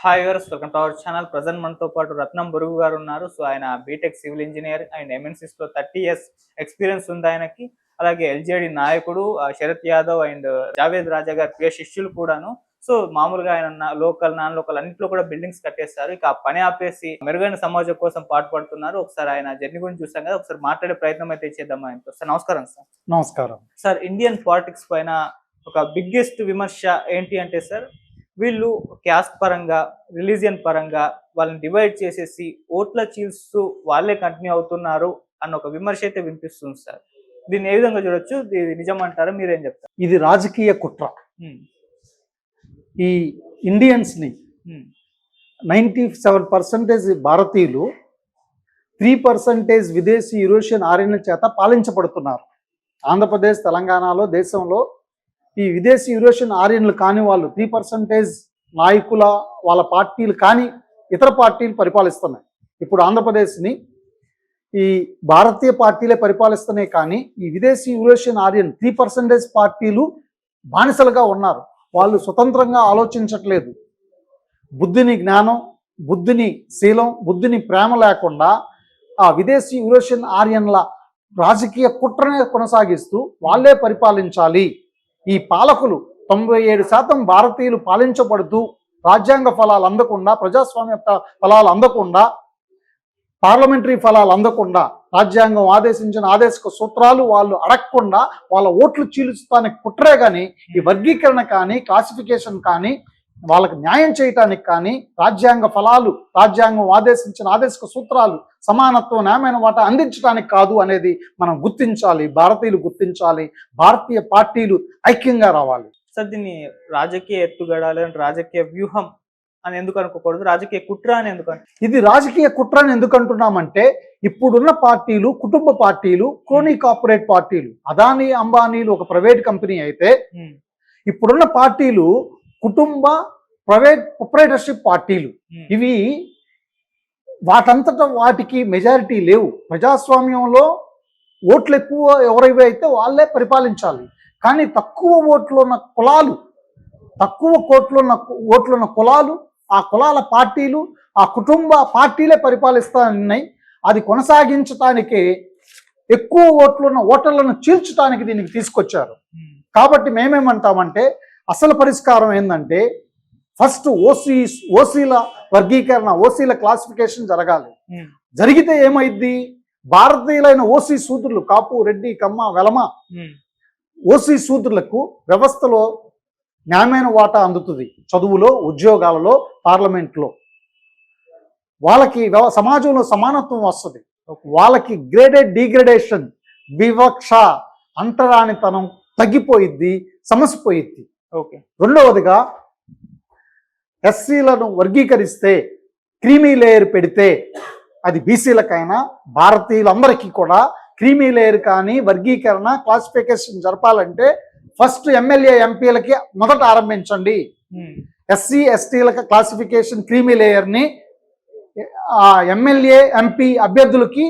Hi viewers, welcome to our channel. Present మనతో పాటు రత్నం బురుగు గారు ఉన్నారు. సో ఆయన BTech civil engineer and MNCs లో 30 years ఎక్స్పీరియన్స్ ఉంది ఆయనకి. అలాగే ఎల్జేడి నాయకుడు శరత్ యాదవ్ అండ్ జావేద్ రాజా గారి ప్రియ శిష్యులు కూడాను. సో మామూలుగా ఆయన లోకల్ నాన్ లోకల్ అన్నింటిలో కూడా బిల్డింగ్స్ కట్టేస్తారు. ఇక ఆ పని ఆపేసి మెరుగైన సమాజం కోసం పాటుపడుతున్నారు. ఒకసారి ఆయన జర్నీ గురించి చూసాం కదా, ఒకసారి మాట్లాడే ప్రయత్నం అయితే చేద్దాం ఆయనతో. సార్ నమస్కారం. సార్ నమస్కారం సార్, ఇండియన్ పాలిటిక్స్ పైన ఒక బిగ్గెస్ట్ విమర్శ ఏంటి అంటే సార్, వీళ్ళు క్యాస్ట్ పరంగా, రిలీజియన్ పరంగా వాళ్ళని డివైడ్ చేసేసి ఓట్ల చీల్స్తూ వాళ్ళే కంటిన్యూ అవుతున్నారు అన్న ఒక విమర్శ అయితే వినిపిస్తుంది సార్. దీన్ని ఏ విధంగా చూడొచ్చు? ఇది నిజం అంటారా? మీరేం చెప్తారు? ఇది రాజకీయ కుట్ర. ఈ ఇండియన్స్ ని 97% భారతీయులు, 3% విదేశీ యూరోషియన్ ఆర్యన్ల చేత పాలించబడుతున్నారు. ఆంధ్రప్రదేశ్, తెలంగాణలో, దేశంలో ఈ విదేశీ యూరోషియన్ ఆర్యన్లు కాని వాళ్ళు 3% నాయకుల వాళ్ళ పార్టీలు కానీ ఇతర పార్టీలు పరిపాలిస్తున్నాయి. ఇప్పుడు ఆంధ్రప్రదేశ్ని ఈ భారతీయ పార్టీలే పరిపాలిస్తున్నాయి, కానీ ఈ విదేశీ యూరోషియన్ ఆర్యన్ 3% పార్టీలు బానిసలుగా ఉన్నారు. వాళ్ళు స్వతంత్రంగా ఆలోచించట్లేదు. బుద్ధిని జ్ఞానం, బుద్ధిని శీలం, బుద్ధిని ప్రేమ లేకుండా ఆ విదేశీ యూరోషియన్ ఆర్యన్ల రాజకీయ కుట్రనే కొనసాగిస్తూ వాళ్ళే పరిపాలించాలి. ఈ పాలకులు 97% భారతీయులు పాలించబడుతూ రాజ్యాంగ ఫలాలు అందకుండా, ప్రజాస్వామ్య ఫలాలు అందకుండా, పార్లమెంటరీ ఫలాలు అందకుండా, రాజ్యాంగం ఆదేశించిన ఆదేశిక సూత్రాలు వాళ్ళు అడగకుండా వాళ్ళ ఓట్లు చీల్చుతానికి కుట్రే కానీ ఈ వర్గీకరణ కానీ క్లాసిఫికేషన్ కానీ వాళ్ళకి న్యాయం చేయటానికి కానీ రాజ్యాంగ ఫలాలు, రాజ్యాంగం ఆదేశించిన ఆదేశిక సూత్రాలు, సమానత్వం, న్యాయమైన వాటా అందించడానికి కాదు అనేది మనం గుర్తించాలి. భారతీయులు గుర్తించాలి. భారతీయ పార్టీలు ఐక్యంగా రావాలి. సార్, దీన్ని రాజకీయ ఎత్తుగడ లేదంటే రాజకీయ వ్యూహం అని ఎందుకు అనుకోకూడదు? రాజకీయ కుట్ర అని ఎందుకు? ఇది రాజకీయ కుట్ర అని ఎందుకు అంటున్నామంటే, ఇప్పుడున్న పార్టీలు కుటుంబ పార్టీలు, క్రోనీ కార్పొరేట్ పార్టీలు. అదానీ అంబానీలు ఒక ప్రైవేట్ కంపెనీ అయితే, ఇప్పుడున్న పార్టీలు కుటుంబ ప్రైవేట్ ప్రొప్రైటర్షిప్ పార్టీలు. ఇవి వాటంతటా వాటికి మెజారిటీ లేవు. ప్రజాస్వామ్యంలో ఓట్లు ఎక్కువ ఎవరైతే అయితే వాళ్ళే పరిపాలించాలి. కానీ తక్కువ ఓట్లున్న కులాలు, తక్కువ ఓట్లున్న కులాలు, ఆ కులాల పార్టీలు, ఆ కుటుంబ పార్టీలే పరిపాలిస్తానన్నాయి. అది కొనసాగించటానికి ఎక్కువ ఓట్లున్న ఓటర్లను చీల్చడానికి దీనికి తీసుకొచ్చారు. కాబట్టి మేమేమంటామంటే, అసలు పరిష్కారం ఏంటంటే, ఫస్ట్ ఓసీల వర్గీకరణ, ఓసీల క్లాసిఫికేషన్ జరగాలి. జరిగితే ఏమైద్ది? భారతీయులైన ఓసీ శూద్రులు, కాపు, రెడ్డి, కమ్మ, వెలమ ఓసీ శూద్రులకు వ్యవస్థలో న్యాయమైన వాటా అందుతుంది. చదువులో, ఉద్యోగాలలో, పార్లమెంట్లో వాళ్ళకి సమాజంలో సమానత్వం వస్తుంది. వాళ్ళకి గ్రేడెడ్ డిగ్రేడేషన్, వివక్ష, అంటరానితనం తగ్గిపోయిద్ది, సమసిపోయిద్ది. ఓకే. రెండవదిగా ఎస్సీలను వర్గీకరిస్తే, క్రీమీ లేయర్ పెడితే, అది బీసీలకైనా భారతీయులందరికీ కూడా క్రీమీ లేయర్ కానీ వర్గీకరణ క్లాసిఫికేషన్ జరపాలంటే ఫస్ట్ ఎమ్మెల్యే ఎంపీలకి మొదట ఆరంభించండి. ఎస్సీ ఎస్టీలకు క్లాసిఫికేషన్ క్రీమీ లేయర్ని ఎమ్మెల్యే ఎంపీ అభ్యర్థులకి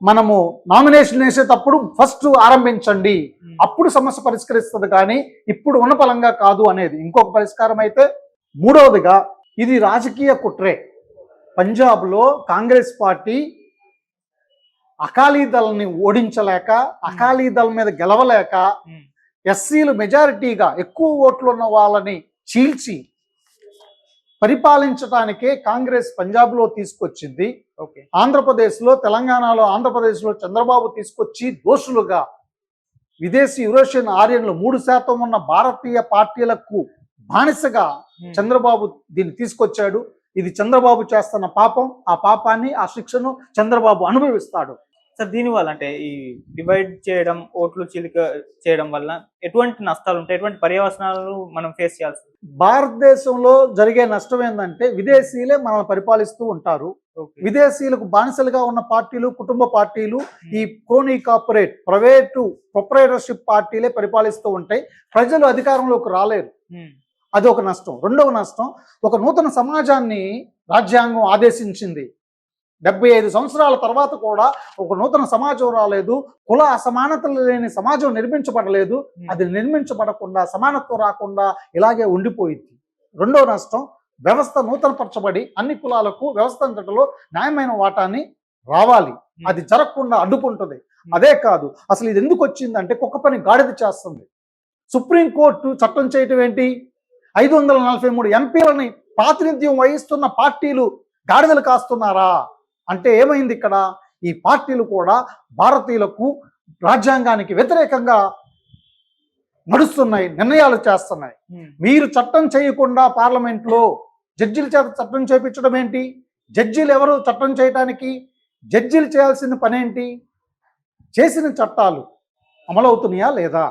మనము నామినేషన్ వేసేటప్పుడు ఫస్ట్ ఆరంభించండి. అప్పుడు సమస్య పరిష్కరిస్తుంది, కానీ ఇప్పుడు ఉన్న పలంగా కాదు అనేది ఇంకొక పరిష్కారం అయితే. మూడవదిగా ఇది రాజకీయ కుట్రే. పంజాబ్లో కాంగ్రెస్ పార్టీ అకాలీదళని ఓడించలేక, అకాలీదళ మీద గెలవలేక, ఎస్సీలు మెజారిటీగా ఎక్కువ ఓట్లు ఉన్న వాళ్ళని చీల్చి పరిపాలించడానికే కాంగ్రెస్ పంజాబ్లో తీసుకొచ్చింది. ఆంధ్రప్రదేశ్లో, తెలంగాణలో, ఆంధ్రప్రదేశ్లో చంద్రబాబు తీసుకొచ్చి దోషులుగా విదేశీ యూరోషియన్ ఆర్యన్లు 3% ఉన్న భారతీయ పార్టీలకు బానిసగా చంద్రబాబు దీన్ని తీసుకొచ్చాడు. ఇది చంద్రబాబు చేస్తున్న పాపం. ఆ పాపాన్ని, ఆ శిక్షను చంద్రబాబు అనుభవిస్తాడు. సార్, దీనివల్ల అంటే ఈ డివైడ్ చేయడం, ఓట్లు చీలిక చేయడం వల్ల ఎటువంటి నష్టాలు ఉంటాయి? ఎటువంటి పర్యవసనాలు మనం ఫేస్ చేయాల్సి? భారతదేశంలో జరిగే నష్టం ఏంటంటే, విదేశీయులే మనల్ని పరిపాలిస్తూ ఉంటారు. విదేశీయులకు బానిసలుగా ఉన్న పార్టీలు, కుటుంబ పార్టీలు, ఈ క్రోనీ కార్పొరేట్ ప్రైవేటు ప్రొప్రైటర్షిప్ పార్టీలే పరిపాలిస్తూ ఉంటాయి. ప్రజలు అధికారంలోకి రాలేరు. అది ఒక నష్టం. రెండవ నష్టం, ఒక నూతన సమాజాన్ని రాజ్యాంగం ఆదేశించింది. 75 సంవత్సరాల తర్వాత కూడా ఒక నూతన సమాజం రాలేదు. కుల అసమానతలు లేని సమాజం నిర్మించబడలేదు. అది నిర్మించబడకుండా, సమానత్వం రాకుండా ఇలాగే ఉండిపోయింది. రెండో నష్టం, వ్యవస్థ నూతనపరచబడి అన్ని కులాలకు వ్యవస్థ అంతటిలో న్యాయమైన వాటాన్ని రావాలి. అది జరగకుండా అడ్డుకుంటుంది. అదే కాదు, అసలు ఇది ఎందుకు వచ్చిందంటే కుక్క పని గాడిద చేస్తుంది. సుప్రీంకోర్టు చట్టం చేయటం ఏంటి? 543 ఎంపీలని ప్రాతినిధ్యం వహిస్తున్న పార్టీలు గాడిదలు కాస్తున్నారా అంటే ఏమైంది ఇక్కడ? ఈ పార్టీలు కూడా భారతీయులకు రాజ్యాంగానికి వ్యతిరేకంగా నడుస్తున్నాయి, నిర్ణయాలు చేస్తున్నాయి. మీరు చట్టం చేయకుండా పార్లమెంట్లో జడ్జిల చేత చట్టం చేయించడం ఏంటి? జడ్జీలు ఎవరు చట్టం చేయటానికి? జడ్జీలు చేయాల్సిన పనేంటి? చేసిన చట్టాలు అమలవుతున్నాయా లేదా,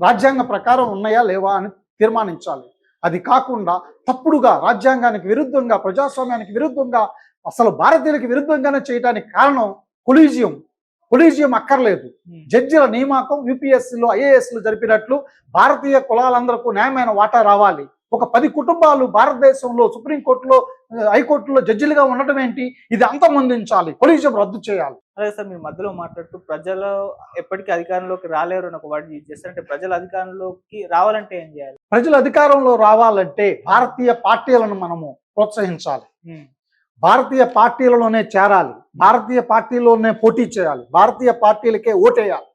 రాజ్యాంగ ప్రకారం ఉన్నాయా లేవా అని తీర్మానించాలి. అది కాకుండా తప్పుడుగా రాజ్యాంగానికి విరుద్ధంగా, ప్రజాస్వామ్యానికి విరుద్ధంగా, అసలు భారతీయులకు విరుద్ధంగానే చేయడానికి కారణం కొలీజియం అక్కర్లేదు. జడ్జిల నియామకం యూపీఎస్సీలో ఐఏఎస్లు జరిపినట్లు భారతీయ కులాలందరికీ న్యాయమైన వాటా రావాలి. ఒక 10 కుటుంబాలు భారతదేశంలో సుప్రీంకోర్టులో, హైకోర్టులో జడ్జిలుగా ఉండటం ఏంటి? ఇది అంతమొందించాలి, కొలీజియం రద్దు చేయాలి. అదే సార్, మీరు మధ్యలో మాట్లాడుతూ ప్రజలు ఎప్పటికీ అధికారంలోకి రాలేరు అని ఒక వర్డ్ యూజ్ చేస్తారు. అంటే ప్రజలు అధికారంలోకి రావాలంటే ఏం చేయాలి? ప్రజలు అధికారంలో రావాలంటే భారతీయ పార్టీలను మనము ప్రోత్సహించాలి. భారతీయ పార్టీలలోనే చేరాలి, భారతీయ పార్టీలోనే పోటీ చేయాలి, భారతీయ పార్టీలకే ఓటేయాలి.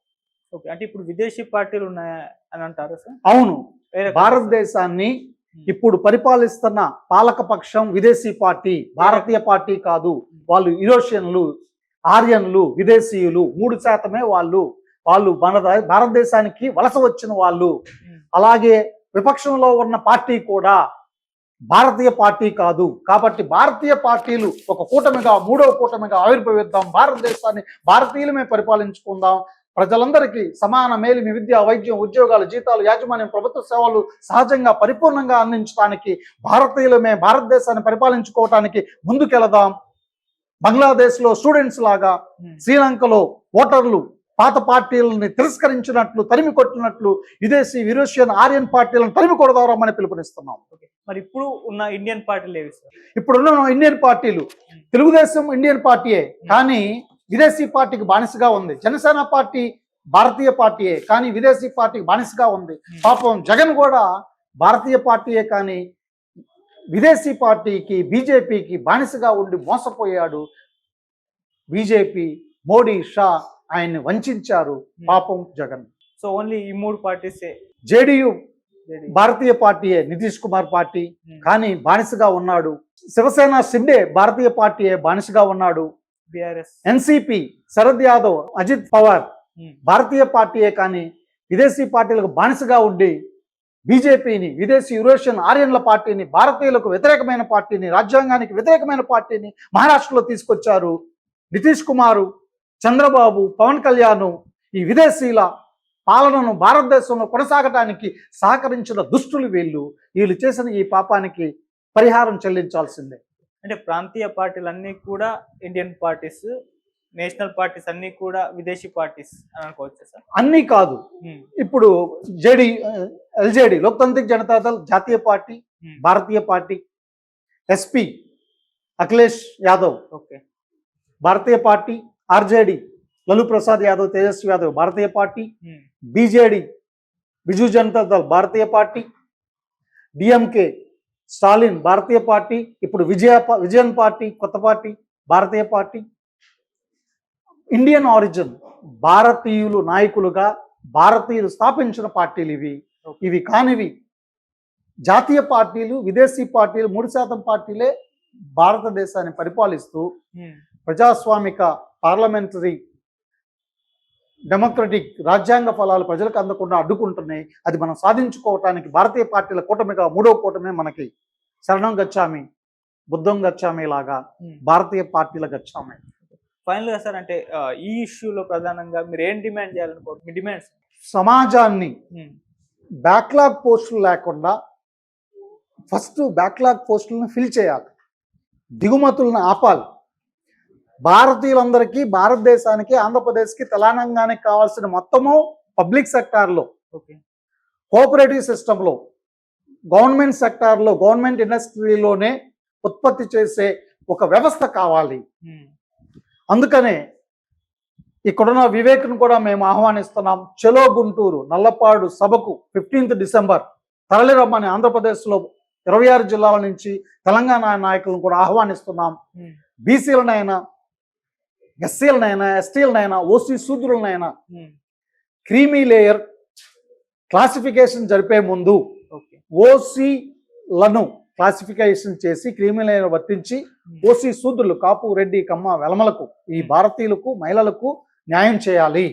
ఓకే, అంటే ఇప్పుడు విదేశీ పార్టీలు ఉన్నాయి అని అంటారు సార్? అవును, భారతదేశాన్ని ఇప్పుడు పరిపాలిస్తున్న పాలకపక్షం విదేశీ పార్టీ, భారతీయ పార్టీ కాదు. వాళ్ళు యూరోషియన్లు, ఆర్యన్లు, విదేశీయులు 3% వాళ్ళు మన భారతదేశానికి వలస వచ్చిన వాళ్ళు. అలాగే విపక్షంలో ఉన్న పార్టీ కూడా భారతీయ పార్టీ కాదు. కాబట్టి భారతీయ పార్టీలు ఒక కూటమిగా, 3వ కూటమిగా ఆవిర్భవిద్దాం. భారతదేశాన్ని భారతీయులమే పరిపాలించుకుందాం. ప్రజలందరికీ సమాన మేలిమి, విద్య, వైద్యం, ఉద్యోగాలు, జీతాలు, యాజమాన్యం, ప్రభుత్వ సేవలు సహజంగా పరిపూర్ణంగా అందించడానికి భారతీయులమే భారతదేశాన్ని పరిపాలించుకోవటానికి ముందుకెళదాం. బంగ్లాదేశ్లో స్టూడెంట్స్ లాగా, శ్రీలంకలో ఓటర్లు పాత పార్టీలని తిరస్కరించినట్లు, తరిమి కొట్టినట్లు విదేశీ యూరోషియన్ ఆర్యన్ పార్టీలను తరిమి కొడదామని పిలుపునిస్తున్నాం. మరి ఇప్పుడు ఉన్న ఇండియన్ పార్టీలు ఏవి సార్? ఇప్పుడున్న ఇండియన్ పార్టీలు, తెలుగుదేశం ఇండియన్ పార్టీయే కానీ విదేశీ పార్టీకి బానిసగా ఉంది. జనసేన పార్టీ భారతీయ పార్టీయే కానీ విదేశీ పార్టీకి బానిసగా ఉంది. పాపం జగన్ కూడా భారతీయ పార్టీయే కానీ విదేశీ పార్టీకి, బీజేపీకి బానిసగా ఉండి మోసపోయాడు. బీజేపీ, మోడీ, షా ఆయన్ని వంచారు పాపం జగన్. సో ఓన్లీ ఈ 3 పార్టీసే. జేడీయూ భారతీయ పార్టీయే, నితీష్ కుమార్ పార్టీ కానీ బానిసగా ఉన్నాడు. శివసేన షిండే భారతీయ పార్టీయే బానిసగా ఉన్నాడు. ఎన్సీపీ శరద్ యాదవ్, అజిత్ పవార్ భారతీయ పార్టీయే కానీ విదేశీ పార్టీలకు బానిసగా ఉండి బీజేపీని, విదేశీ యూరోషియన్ ఆర్యన్ల పార్టీని, భారతీయులకు వ్యతిరేకమైన పార్టీని, రాజ్యాంగానికి వ్యతిరేకమైన పార్టీని మహారాష్ట్రలో తీసుకొచ్చారు. నితీష్ కుమారు, చంద్రబాబు, పవన్ కళ్యాణ్ ఈ విదేశీల పాలనను భారతదేశంలో కొనసాగటానికి సహకరించిన దుష్టులు వీళ్ళు చేసిన ఈ పాపానికి పరిహారం చెల్లించాల్సిందే. అంటే ప్రాంతీయ పార్టీలు అన్నీ కూడా ఇండియన్ పార్టీస్, నేషనల్ పార్టీస్ అన్నీ కూడా విదేశీ పార్టీస్ అని అనుకోవచ్చు సార్? అన్నీ కాదు. ఇప్పుడు ఎల్జేడి లోక్తాంత్రిక్ జనతాదళ్ జాతీయ పార్టీ, భారతీయ party. SP Akhilesh Yadav okay భారతీయ పార్టీ. ఆర్జేడి లలూ ప్రసాద్ యాదవ్, తేజస్వి యాదవ్ భారతీయ పార్టీ. బీజేడి బిజు జనతాదళ్ భారతీయ పార్టీ. డిఎంకే స్టాలిన్ భారతీయ పార్టీ. ఇప్పుడు విజయన్ పార్టీ కొత్త పార్టీ భారతీయ పార్టీ. ఇండియన్ ఆరిజిన్ భారతీయులు నాయకులుగా భారతీయులు స్థాపించిన పార్టీలు ఇవి కానివి జాతీయ పార్టీలు, విదేశీ పార్టీలు 3% పార్టీలే భారతదేశాన్ని పరిపాలిస్తూ ప్రజాస్వామిక, పార్లమెంటరీ, డెమోక్రటిక్ రాజ్యాంగ ఫలాలు ప్రజలకు అందకుండా అడ్డుకుంటున్నాయి. అది మనం సాధించుకోవటానికి భారతీయ పార్టీల కూటమిగా 3వ కూటమి మనకి శరణం గచ్చామి, బుద్ధం గచ్చామి లాగా భారతీయ పార్టీల గచ్చామి. ఫైనల్ గా సార్, అంటే ఈ ఇష్యూలో ప్రధానంగా మీరు ఏం డిమాండ్ చేయాలనుకోరు? మీ డిమాండ్స్? సమాజాన్ని బ్యాక్లాగ్ పోస్టులు లేకుండా ఫస్ట్ బ్యాక్లాగ్ పోస్టులను ఫిల్ చేయాలి, దిగుమతులను ఆపాలి. భారతీయులందరికీ, భారతదేశానికి, ఆంధ్రప్రదేశ్కి, తెలంగాణకి కావాల్సిన మొత్తము పబ్లిక్ సెక్టార్లో, కోఆపరేటివ్ సిస్టంలో, గవర్నమెంట్ సెక్టార్లో, గవర్నమెంట్ ఇండస్ట్రీలోనే ఉత్పత్తి చేసే ఒక వ్యవస్థ కావాలి. అందుకనే ఇక్కడున్న వివేక్ను కూడా మేము ఆహ్వానిస్తున్నాం. చలో గుంటూరు నల్లపాడు సభకు 15th డిసెంబర్ తరలిరమ్మని ఆంధ్రప్రదేశ్లో 26 జిల్లాల నుంచి తెలంగాణ నాయకులను కూడా ఆహ్వానిస్తున్నాం. బీసీలనైనా, ఎస్సీలనైనా, ఎస్టీలనైనా, ఓసీ శూద్రులనైనా క్రీమీ లేయర్ క్లాసిఫికేషన్ జరిపే ముందు ఓసీలను క్లాసిఫికేషన్ చేసి క్రీమీ లేయర్ వర్తించి ఓసీ శూద్రులు, కాపు, రెడ్డి, కమ్మ, వెలమలకు, ఈ భారతీయులకు, మహిళలకు న్యాయం చేయాలి.